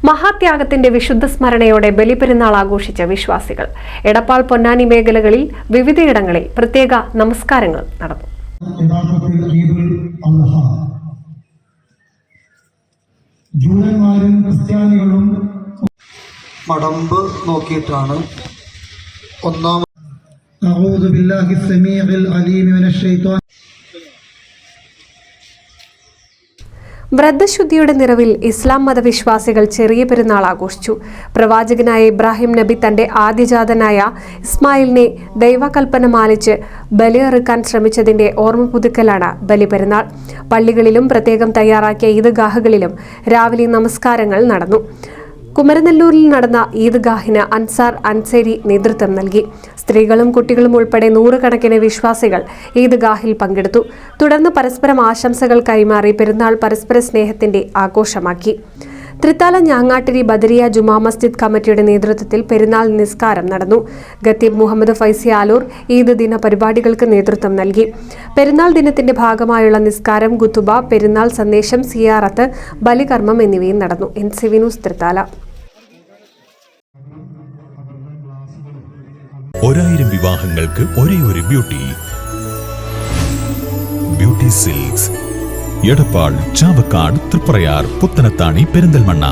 മഹാത്യാഗത്തിന്റെ വിശുദ്ധ സ്മരണയോടെ ബലിപെരുന്നാൾ ആഘോഷിച്ച വിശ്വാസികൾ. എടപ്പാൾ, പൊന്നാനി മേഖലകളിൽ വിവിധയിടങ്ങളിൽ പ്രത്യേക നമസ്കാരങ്ങൾ നടന്നു. ജൂതന്മാരും ക്രിസ്ത്യാനികളും മടമ്പ് നോക്കിയിട്ടാണ് ഒന്നാമത് വ്രതശുദ്ധിയുടെ നിറവിൽ ഇസ്ലാം മതവിശ്വാസികൾ ചെറിയ പെരുന്നാൾ ആഘോഷിച്ചു. പ്രവാചകനായ ഇബ്രാഹിം നബി തന്റെ ആദ്യജാതനായ ഇസ്മായിലിനെ ദൈവകൽപ്പന മാനിച്ച് ബലിയറുക്കാൻ ശ്രമിച്ചതിന്റെ ഓർമ്മ പുതുക്കലാണ് ബലിപെരുന്നാൾ. പള്ളികളിലും പ്രത്യേകം തയ്യാറാക്കിയ ഈദ്ഗാഹുകളിലും രാവിലെ നമസ്കാരങ്ങൾ നടന്നു. കുമരനെല്ലൂരിൽ നടന്ന ഈദ്ഗാഹിന് അൻസാർ അൻസരി നേതൃത്വം നൽകി. സ്ത്രീകളും കുട്ടികളും ഉൾപ്പെടെ നൂറുകണക്കിന് വിശ്വാസികൾ ഈദ്ഗാഹിൽ പങ്കെടുത്തു. തുടർന്ന് പരസ്പരം ആശംസകൾ കൈമാറി പെരുന്നാൾ പരസ്പര സ്നേഹത്തിന്റെ ആഘോഷമാക്കി. തൃത്താല ഞാങ്ങാട്ടിരി ബദരിയ ജുമാ മസ്ജിദ് കമ്മിറ്റിയുടെ നേതൃത്വത്തിൽ പെരുന്നാൾ നിസ്കാരം നടന്നു. ഖത്തീബ് മുഹമ്മദ് ഫൈസി ആലൂർ ഈദ് ദിന പരിപാടികൾക്ക് നേതൃത്വം നൽകി. പെരുന്നാൾ ദിനത്തിന്റെ ഭാഗമായുള്ള നിസ്കാരം, ഖുതുബ, പെരുന്നാൾ സന്ദേശം, സിയാറത്ത്, ബലികർമ്മം എന്നിവയും നടന്നു. NCV news, Thrithala. 1000 വിവാഹങ്ങൾക്ക് ഒരേ ഒരു ബ്യൂട്ടി സിൽക്സ്. എടപ്പാൾ, ചാവക്കാട്, തൃപ്രയാർ, പുത്തനത്താണി, പെരിന്തൽമണ്ണ.